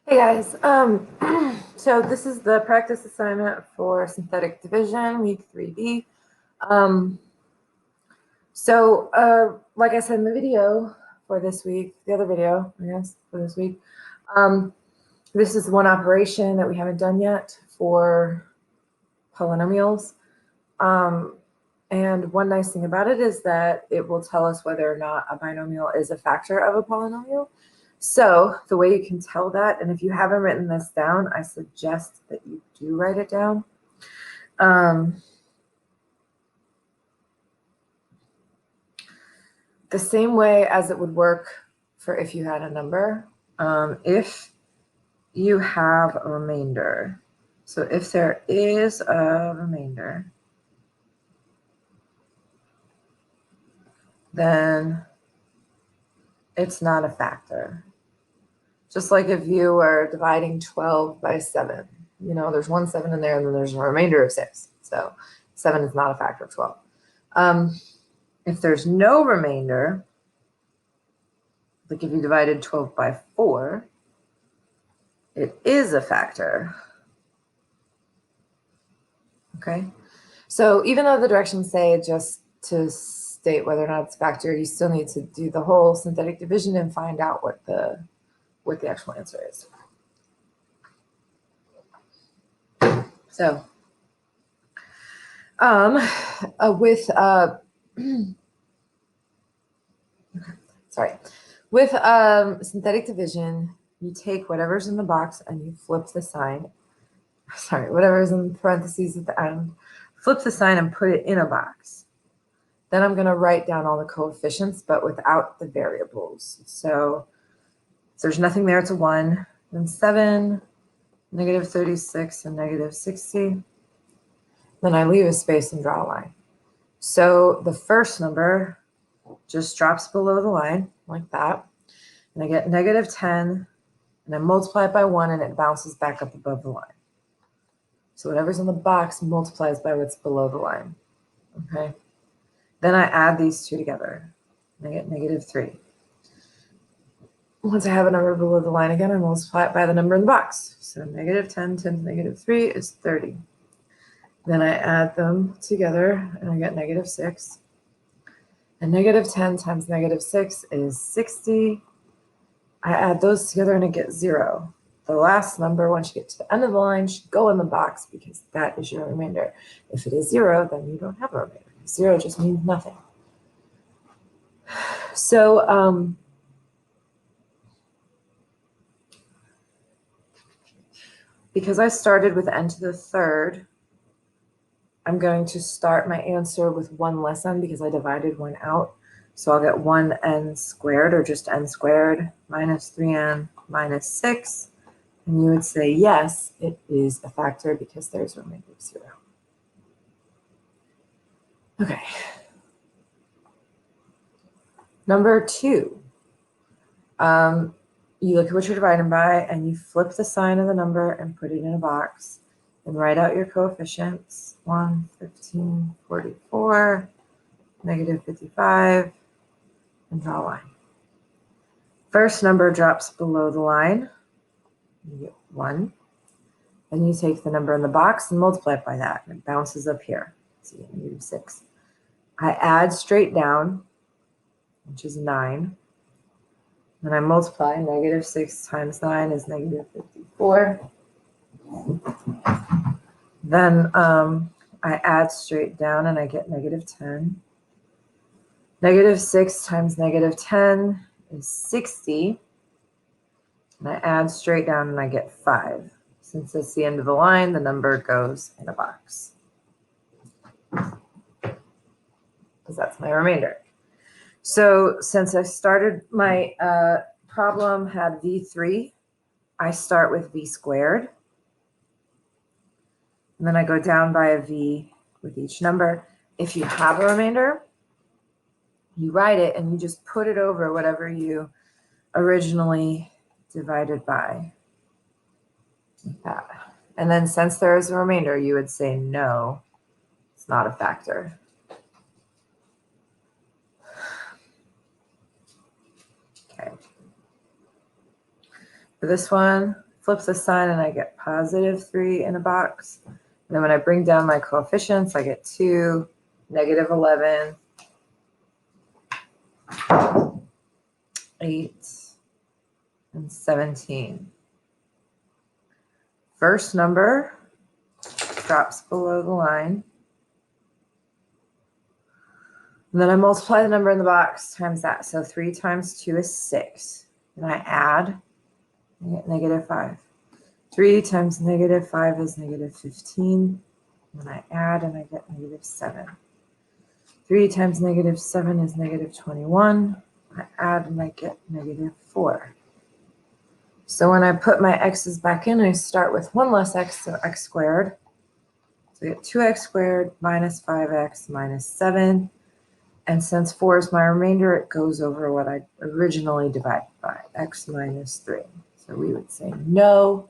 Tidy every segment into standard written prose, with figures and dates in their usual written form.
Hey guys, so this is the practice assignment for synthetic division, week 3B. Um, like I said in the video for this week, the other video, I guess, for this week, this is one operation that we haven't done yet for polynomials. And one nice thing about it is that it will tell us whether or not a binomial is a factor of a polynomial. So the way you can tell that, and if you haven't written this down, I suggest that you do write it down. The same way as it would work for if you had a number, if you have a remainder. So if there is a remainder, then it's not a factor. Just like if you were dividing 12 by 7, you know, there's one 7 in there and then there's a remainder of 6. So 7 is not a factor of 12. If there's no remainder, like if you divided 12 by 4, it is a factor. Okay, so even though the directions say just to state whether or not it's a factor, you still need to do the whole synthetic division and find out what the actual answer is. So with synthetic division, you take whatever's in the box and you flip the sign. Sorry, whatever's in parentheses at the end, flip the sign and put it in a box. Then I'm going to write down all the coefficients, but without the variables. So if there's nothing there, it's a 1, then 7, negative 36, and negative 60. Then I leave a space and draw a line. So the first number just drops below the line like that. And I get negative 10, and I multiply it by 1, and it bounces back up above the line. So whatever's in the box multiplies by what's below the line. Okay. Then I add these two together, and I get negative 3. Once I have a number below the line again, I multiply it by the number in the box. So negative 10 times negative 3 is 30. Then I add them together, and I get negative 6. And negative 10 times negative 6 is 60. I add those together, and I get 0. The last number, once you get to the end of the line, should go in the box because that is your remainder. If it is 0, then you don't have a remainder. 0 just means nothing. So because I started with n to the third, I'm going to start my answer with 1 less n because I divided 1 out. So I'll get 1n squared, or just n squared, minus 3n minus 6. And you would say, yes, it is a factor because there's a remainder of 0. Okay. Number 2. You look at what you're dividing by, and you flip the sign of the number and put it in a box. And write out your coefficients, 1, 15, 44, negative 55, and draw a line. First number drops below the line. You get 1. Then you take the number in the box and multiply it by that, and it bounces up here. So you get negative 6. I add straight down, which is 9. Then I multiply. Negative 6 times 9 is negative 54. Then I add straight down, and I get negative 10. Negative 6 times negative 10 is 60. And I add straight down, and I get 5. Since it's the end of the line, the number goes in a box, because that's my remainder. So since I started my problem had v3, I start with v squared. And then I go down by a v with each number. If you have a remainder, you write it and you just put it over whatever you originally divided by. Like that. And then since there is a remainder, you would say no, it's not a factor. Okay. For this one, flip the sign and I get positive 3 in a box. And then when I bring down my coefficients, I get 2, negative 11, 8, and 17. First number drops below the line. And then I multiply the number in the box times that. So 3 times 2 is 6. And I add, I get negative 5. 3 times negative 5 is negative 15. And I add and I get negative 7. 3 times negative 7 is negative 21. I add and I get negative 4. So when I put my x's back in, I start with 1 less x, so x squared. So I get 2x squared minus 5x minus 7. And since 4 is my remainder, it goes over what I originally divided by, x minus 3. So we would say no,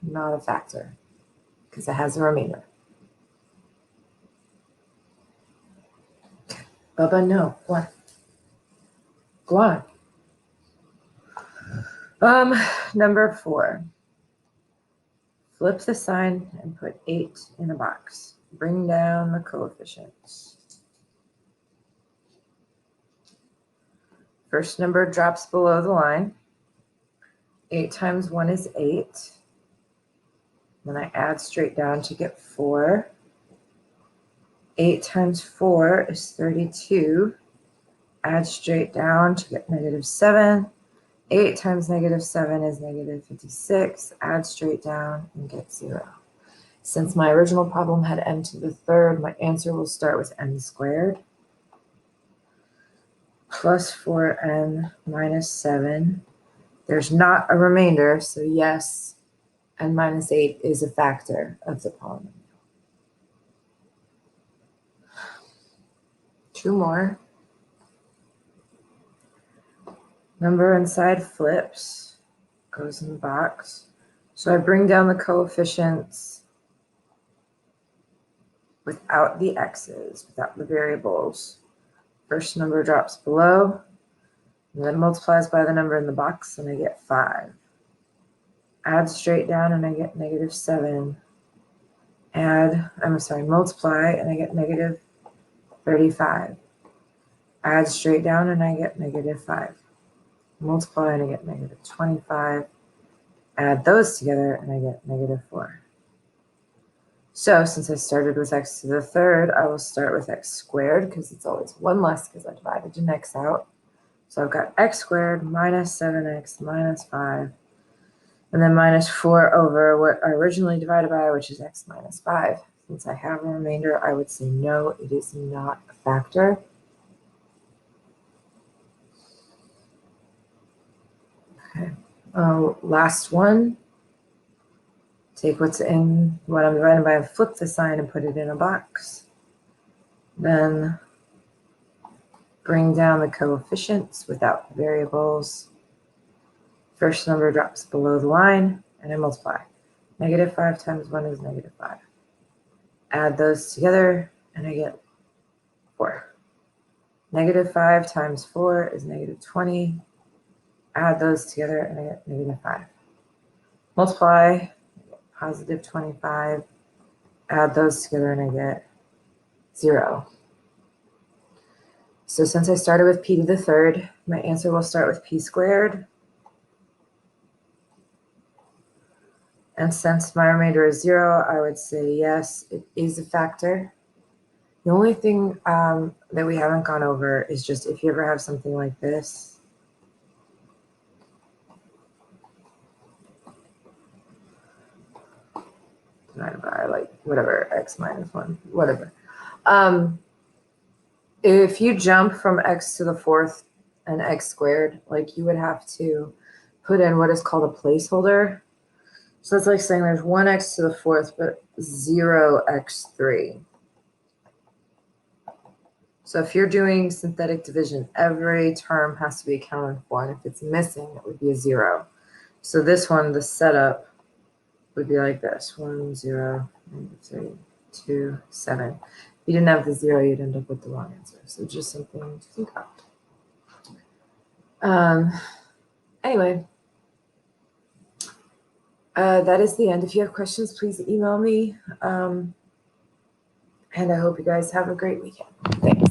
not a factor, because it has a remainder. Bubba, no. What? Go on. Number 4. Flip the sign and put 8 in a box. Bring down the coefficients. First number drops below the line. 8 times 1 is 8. Then I add straight down to get 4. 8 times 4 is 32. Add straight down to get negative 7. 8 times negative 7 is negative 56. Add straight down and get 0. Since my original problem had n to the third, my answer will start with n squared plus 4n minus 7. There's not a remainder, so yes, n minus 8 is a factor of the polynomial. 2 more. Number inside flips, goes in the box. So I bring down the coefficients without the x's, without the variables. First number drops below, and then multiplies by the number in the box, and I get 5. Add straight down, and I get negative 7. Multiply, and I get negative 35. Add straight down, and I get negative 5. Multiply, and I get negative 25. Add those together, and I get negative 4. So since I started with x to the third, I will start with x squared, because it's always 1 less because I divided an x out. So I've got x squared minus 7x minus 5, and then minus 4 over what I originally divided by, which is x minus 5. Since I have a remainder, I would say no, it is not a factor. Okay, last one. Take what's in what I'm dividing by and flip the sign and put it in a box. Then bring down the coefficients without the variables. First number drops below the line, and I multiply. Negative 5 times 1 is negative 5. Add those together, and I get 4. Negative 5 times 4 is negative 20. Add those together, and I get negative 5. Multiply, positive 25. Add those together, and I get 0. So since I started with p to the third, my answer will start with p squared. And since my remainder is 0, I would say yes, it is a factor. The only thing that we haven't gone over is just if you ever have something like this. Divided by like whatever, x minus 1, whatever. If you jump from x to the fourth and x squared, like you would have to put in what is called a placeholder. So it's like saying there's 1x to the fourth, but 0x3. So if you're doing synthetic division, every term has to be accounted for, and if it's missing, it would be a 0. So this one, the setup would be like this: 1, 0, 3, 2, 7. If you didn't have the 0, you'd end up with the wrong answer. So just something to think about. Anyway, That is the end. If you have questions, please email me. And I hope you guys have a great weekend. Thanks.